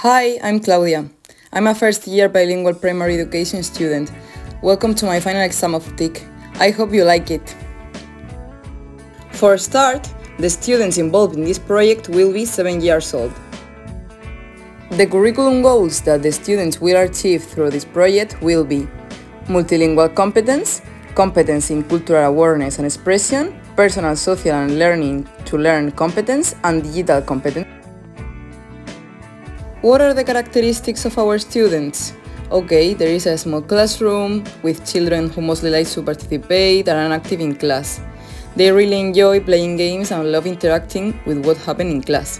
Hi, I'm Claudia. I'm a first-year bilingual primary education student. Welcome to my final exam of TIC. I hope you like it. For a start, the students involved in this project will be 7 years old. The curriculum goals that the students will achieve through this project will be multilingual competence, competence in cultural awareness and expression, personal, social and learning to learn competence, and digital competence. What are the characteristics of our students? Okay, there is a small classroom with children who mostly like to participate and are active in class. They really enjoy playing games and love interacting with what happens in class.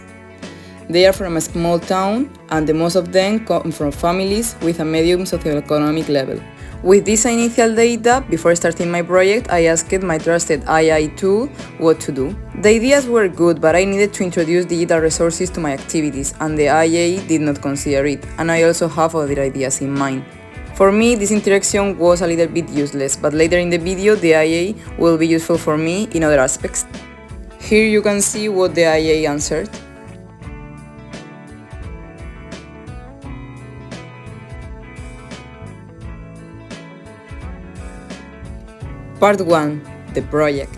They are from a small town and the most of them come from families with a medium socioeconomic level. With this initial data, before starting my project, I asked my trusted AI tool what to do. The ideas were good, but I needed to introduce digital resources to my activities, and the IA did not consider it, and I also have other ideas in mind. For me, this interaction was a little bit useless, but later in the video, the IA will be useful for me in other aspects. Here you can see what the IA answered. Part 1. The project.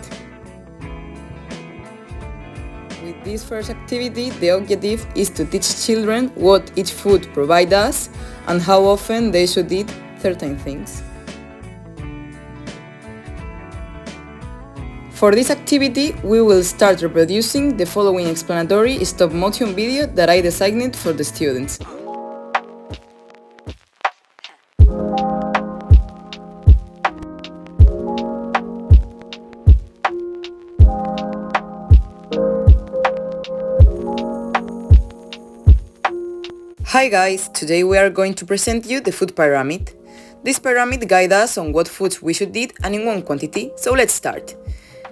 With this first activity, the objective is to teach children what each food provides us and how often they should eat certain things. For this activity, we will start reproducing the following explanatory stop-motion video that I designed for the students. Hi guys, today we are going to present you the food pyramid. This pyramid guides us on what foods we should eat and in what quantity, so let's start.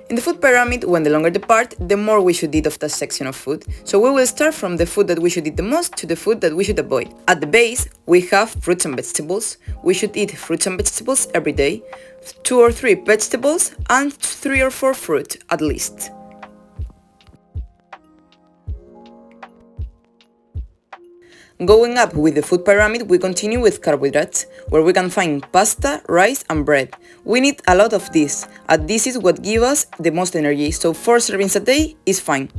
In the food pyramid, when the longer the part, the more we should eat of that section of food. So we will start from the food that we should eat the most to the food that we should avoid. At the base, we have fruits and vegetables. We should eat fruits and vegetables every day, 2 or 3 vegetables and 3 or 4 fruit at least. Going up with the food pyramid, we continue with carbohydrates, where we can find pasta, rice and bread. We need a lot of this, and this is what gives us the most energy, so 4 servings a day is fine.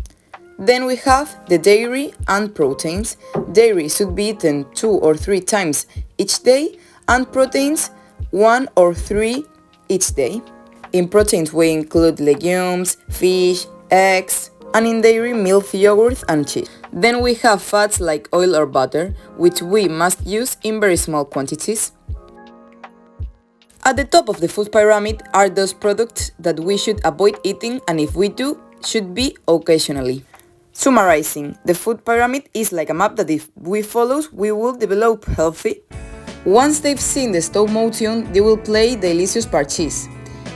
Then we have the dairy and proteins. Dairy should be eaten 2 or 3 times each day, and proteins 1 or 3 each day. In proteins we include legumes, fish, eggs, and in dairy, milk, yogurt and cheese. Then we have fats like oil or butter, which we must use in very small quantities. At the top of the food pyramid are those products that we should avoid eating, and if we do, should be occasionally. Summarizing, the food pyramid is like a map that if we follow, we will develop healthy. Once they've seen the stop motion, they will play delicious parches.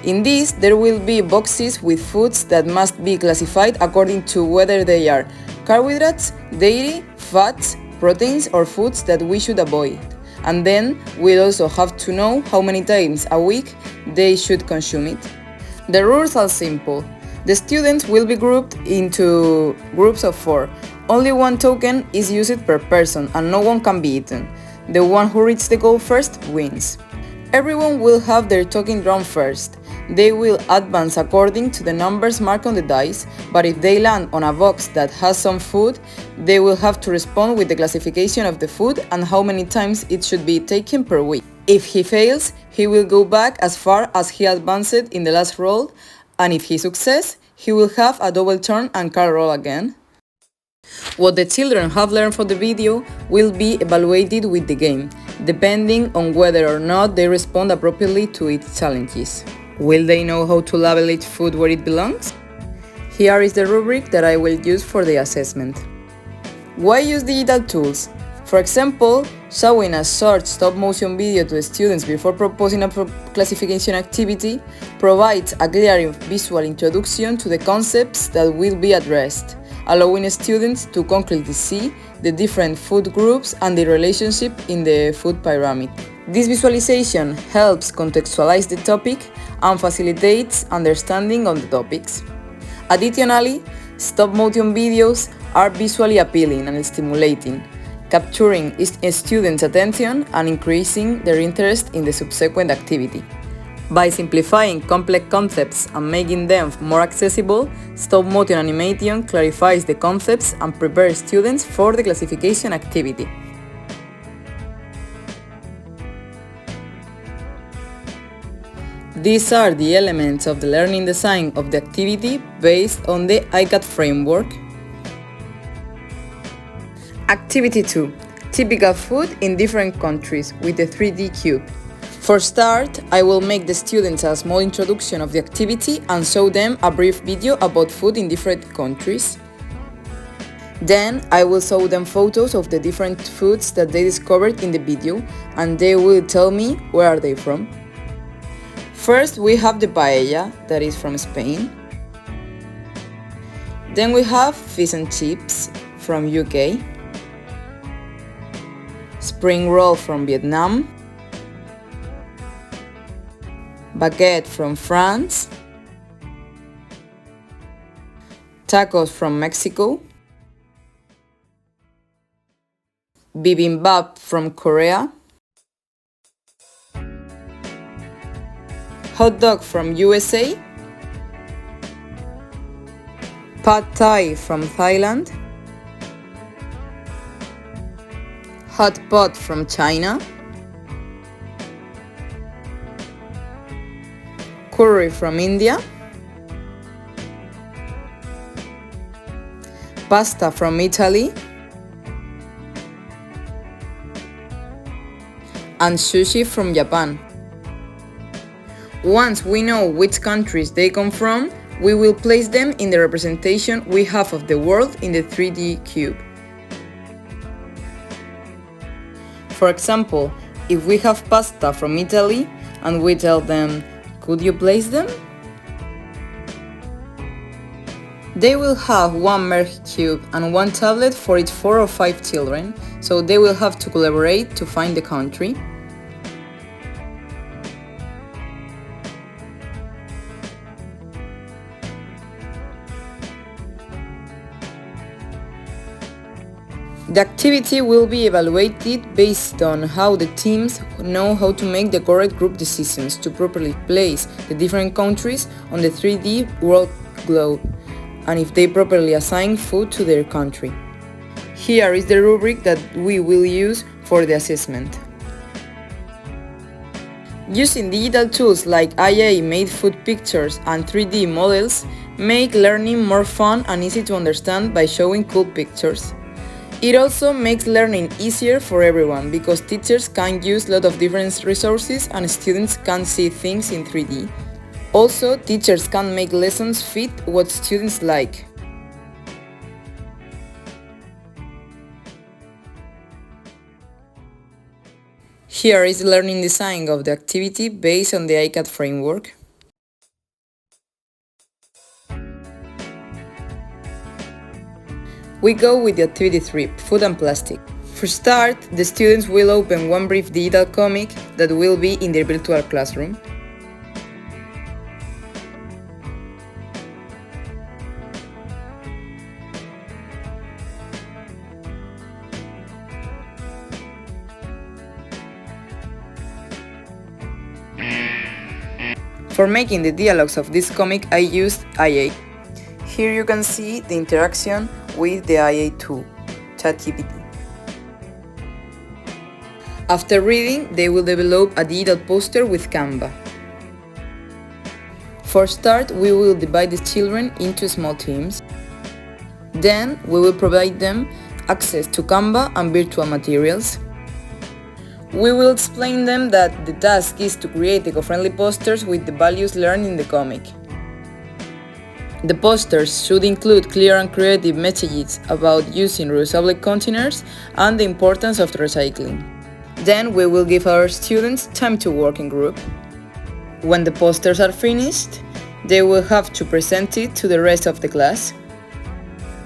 In this, there will be boxes with foods that must be classified according to whether they are carbohydrates, dairy, fats, proteins or foods that we should avoid. And then we'll also have to know how many times a week they should consume it. The rules are simple. The students will be grouped into groups of 4. Only 1 token is used per person and no one can be eaten. The one who reaches the goal first wins. Everyone will have their token drawn first. They will advance according to the numbers marked on the dice, but if they land on a box that has some food, they will have to respond with the classification of the food and how many times it should be taken per week. If he fails, he will go back as far as he advanced in the last roll, and if he succeeds, he will have a double turn and can roll again. What the children have learned from the video will be evaluated with the game, depending on whether or not they respond appropriately to its challenges. Will they know how to label each food where it belongs? Here is the rubric that I will use for the assessment. Why use digital tools? For example, showing a short stop-motion video to the students before proposing a classification activity provides a clear visual introduction to the concepts that will be addressed, allowing students to concretely see the different food groups and the relationship in the food pyramid. This visualization helps contextualize the topic and facilitates understanding of the topics. Additionally, stop-motion videos are visually appealing and stimulating. capturing students' attention and increasing their interest in the subsequent activity. By simplifying complex concepts and making them more accessible, stop-motion animation clarifies the concepts and prepares students for the classification activity. These are the elements of the learning design of the activity based on the ICAT framework. Activity 2. Typical food in different countries with the 3D cube. For start, I will make the students a small introduction of the activity and show them a brief video about food in different countries. Then I will show them photos of the different foods that they discovered in the video, and they will tell me where are they from. First we have the paella, that is from Spain. Then we have fish and chips from UK. Spring roll from Vietnam. Baguette from France. Tacos from Mexico. Bibimbap from Korea. Hot dog from USA. Pad Thai from Thailand. Hot pot from China. Curry from India. Pasta from Italy. And sushi from Japan. Once we know which countries they come from, we will place them in the representation we have of the world in the 3D cube. For example, if we have pasta from Italy and we tell them, could you place them? They will have one merged cube and one tablet for each 4 or 5 children, so they will have to collaborate to find the country. The activity will be evaluated based on how the teams know how to make the correct group decisions to properly place the different countries on the 3D world globe, and if they properly assign food to their country. Here is the rubric that we will use for the assessment. Using digital tools like IA-made food pictures and 3D models make learning more fun and easy to understand by showing cool pictures. It also makes learning easier for everyone because teachers can use a lot of different resources and students can see things in 3D. Also, teachers can make lessons fit what students like. Here is the learning design of the activity based on the ICAT framework. We go with the activity 3, food and plastic. For start, the students will open one brief digital comic that will be in their virtual classroom. For making the dialogues of this comic, I used IA. Here you can see the interaction with the IA tool, ChatGPT. After reading, they will develop a digital poster with Canva. For start, we will divide the children into small teams. Then, we will provide them access to Canva and virtual materials. We will explain them that the task is to create eco-friendly posters with the values learned in the comic. The posters should include clear and creative messages about using reusable containers and the importance of recycling. Then we will give our students time to work in group. When the posters are finished, they will have to present it to the rest of the class.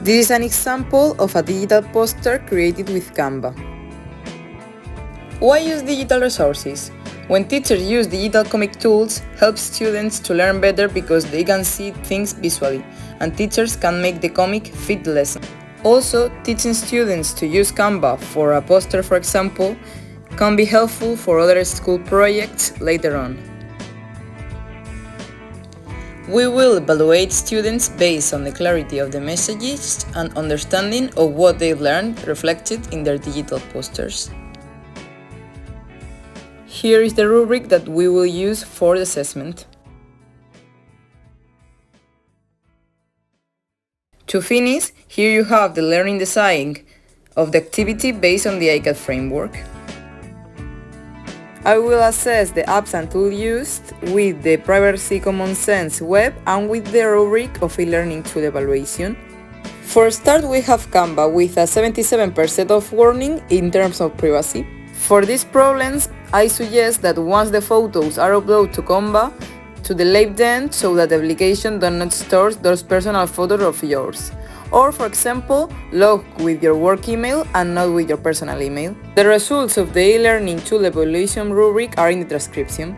This is an example of a digital poster created with Canva. Why use digital resources? When teachers use digital comic tools, helps students to learn better because they can see things visually, and teachers can make the comic fit the lesson. Also, teaching students to use Canva for a poster, for example, can be helpful for other school projects later on. We will evaluate students based on the clarity of the messages and understanding of what they learned reflected in their digital posters. Here is the rubric that we will use for the assessment. To finish, here you have the learning design of the activity based on the ICAD framework. I will assess the apps and tools used with the Privacy Common Sense web and with the rubric of e-learning tool evaluation. For start, we have Canva with a 77% of warning in terms of privacy. For these problems, I suggest that once the photos are uploaded to Canva, to delete them so that the application does not store those personal photos of yours. Or, for example, log with your work email and not with your personal email. The results of the e-learning tool evaluation rubric are in the description.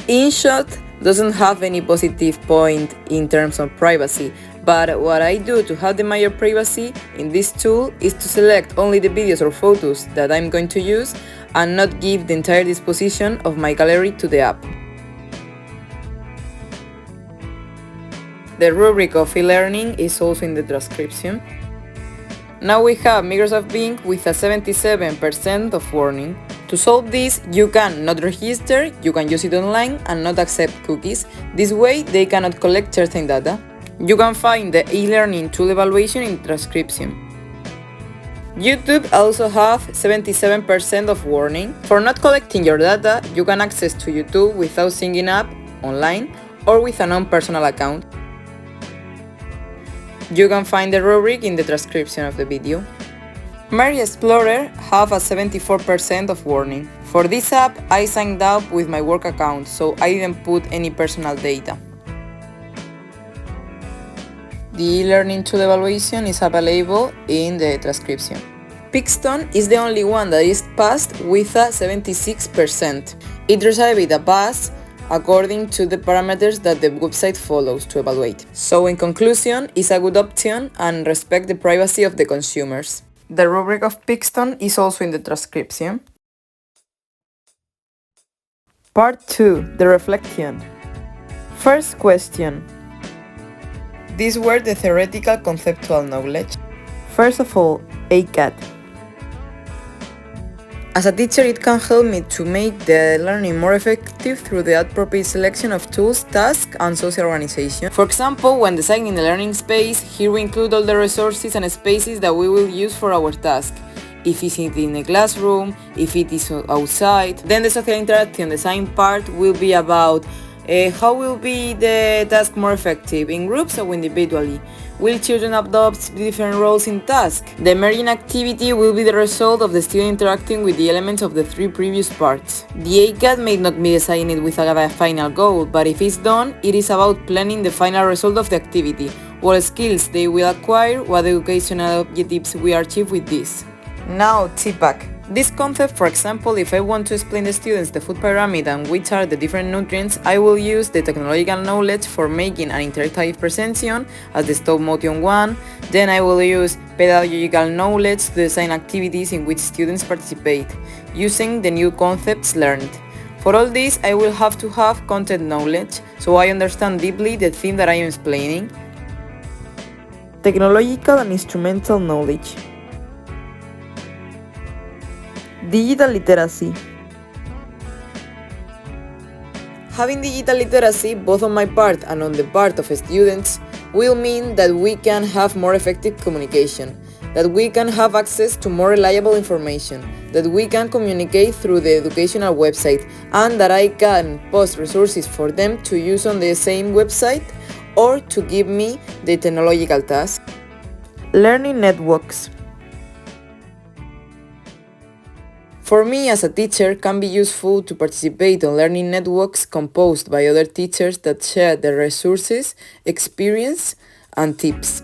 InShot doesn't have any positive point in terms of privacy, but what I do to have the major privacy in this tool is to select only the videos or photos that I'm going to use and not give the entire disposition of my gallery to the app. The rubric of e-learning is also in the description. Now we have Microsoft Bing with a 77% of warning. To solve this, you can not register, you can use it online and not accept cookies. This way, they cannot collect certain data. You can find the e-learning tool evaluation in the description. YouTube also have 77% of warning. For not collecting your data, you can access to YouTube without signing up online or with a non-personal account. You can find the rubric in the description of the video. Mary Explorer have a 74% of warning. For this app, I signed up with my work account, so I didn't put any personal data. The e-learning tool evaluation is available in the description. Pixton is the only one that is passed with a 76%. It received a pass according to the parameters that the website follows to evaluate. So in conclusion, it's a good option and respect the privacy of the consumers. The rubric of Pixton is also in the transcription. Part 2. The reflection. First question. These were the theoretical conceptual knowledge. First of all, ACAD. As a teacher, it can help me to make the learning more effective through the appropriate selection of tools, tasks, and social organization. For example, when designing the learning space, here we include all the resources and spaces that we will use for our task. If it's in a classroom, if it is outside, then the social interaction design part will be about how will be the task more effective, in groups or individually? Will children adopt different roles in task? The merging activity will be the result of the student interacting with the elements of the three previous parts. The ACAD may not be designed with a final goal, but if it's done, it is about planning the final result of the activity, what skills they will acquire, what educational objectives we achieve with this. Now, TIC. This concept, for example, if I want to explain to students the food pyramid and which are the different nutrients, I will use the technological knowledge for making an interactive presentation as the stop motion one. Then I will use pedagogical knowledge to design activities in which students participate, using the new concepts learned. For all this, I will have to have content knowledge, so I understand deeply the theme that I am explaining. Technological and instrumental knowledge. Digital literacy. Having digital literacy, both on my part and on the part of students, will mean that we can have more effective communication, that we can have access to more reliable information, that we can communicate through the educational website, and that I can post resources for them to use on the same website or to give me the technological task. Learning networks. For me, as a teacher, can be useful to participate on learning networks composed by other teachers that share their resources, experience, and tips.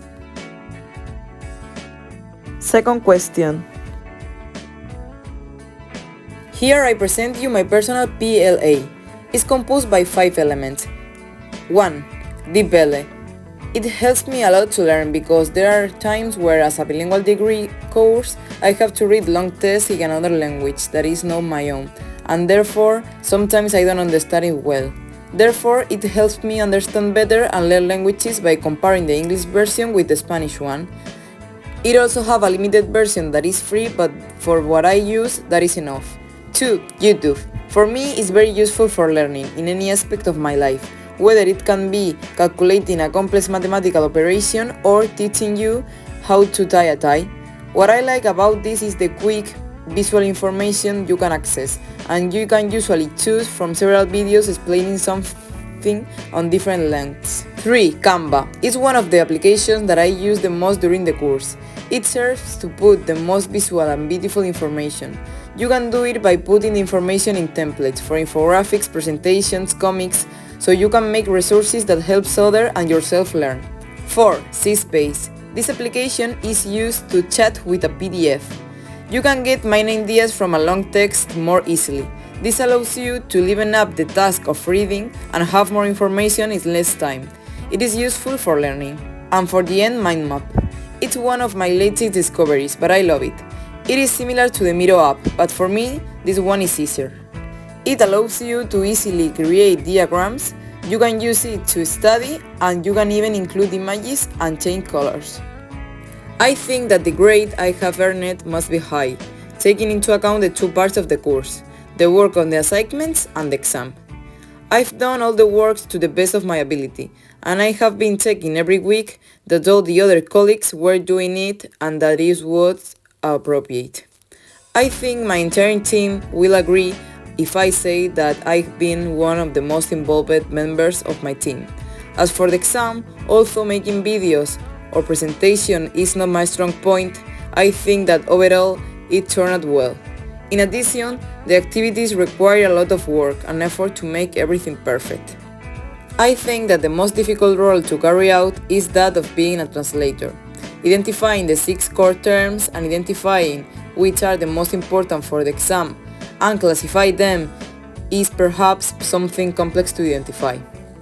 Second question. Here I present you my personal PLA. It's composed by 5 elements. 1. DPL. It helps me a lot to learn because there are times where as a bilingual degree course I have to read long tests in another language that is not my own, and therefore sometimes I don't understand it well. Therefore, it helps me understand better and learn languages by comparing the English version with the Spanish one. It also have a limited version that is free, but for what I use, that is enough. 2. YouTube. For me, it's very useful for learning in any aspect of my life, whether it can be calculating a complex mathematical operation or teaching you how to tie a tie. What I like about this is the quick visual information you can access, and you can usually choose from several videos explaining something on different lengths. 3. Canva. It's one of the applications that I use the most during the course. It serves to put the most visual and beautiful information. You can do it by putting the information in templates for infographics, presentations, comics, so you can make resources that helps others and yourself learn. 4. C-Space. This application is used to chat with a PDF. You can get main ideas from a long text more easily. This allows you to liven up the task of reading and have more information in less time. It is useful for learning. And for the end, mind map. It's one of my latest discoveries, but I love it. It is similar to the Miro app, but for me, this one is easier. It allows you to easily create diagrams. You can use it to study, and you can even include images and change colors. I think that the grade I have earned must be high, taking into account the two parts of the course, the work on the assignments and the exam. I've done all the works to the best of my ability, and I have been checking every week that all the other colleagues were doing it and that is what's appropriate. I think my entire team will agree if I say that I've been one of the most involved members of my team. As for the exam, although making videos or presentation is not my strong point, I think that overall it turned out well. In addition, the activities require a lot of work and effort to make everything perfect. I think that the most difficult role to carry out is that of being a translator. Identifying the 6 core terms and identifying which are the most important for the exam and classify them is perhaps something complex to identify.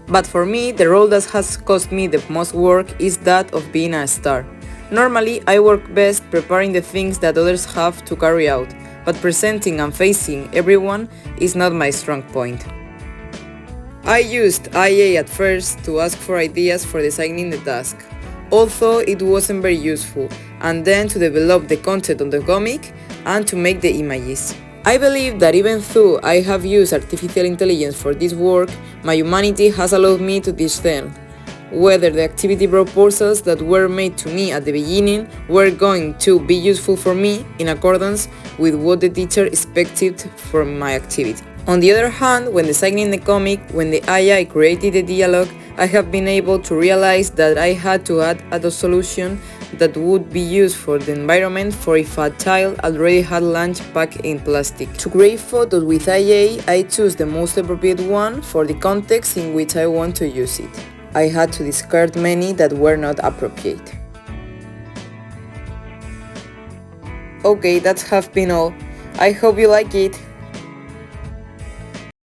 But for me, the role that has cost me the most work is that of being a star. Normally, I work best preparing the things that others have to carry out, but presenting and facing everyone is not my strong point. I used IA at first to ask for ideas for designing the task, although it wasn't very useful, and then to develop the content on the comic and to make the images. I believe that even though I have used artificial intelligence for this work, my humanity has allowed me to discern whether the activity proposals that were made to me at the beginning were going to be useful for me in accordance with what the teacher expected from my activity. On the other hand, when designing the comic, when the AI created the dialogue, I have been able to realize that I had to add a solution that would be used for the environment for if a child already had lunch packed in plastic. To create photos with IA, I choose the most appropriate one for the context in which I want to use it. I had to discard many that were not appropriate. Okay, that has been all. I hope you like it.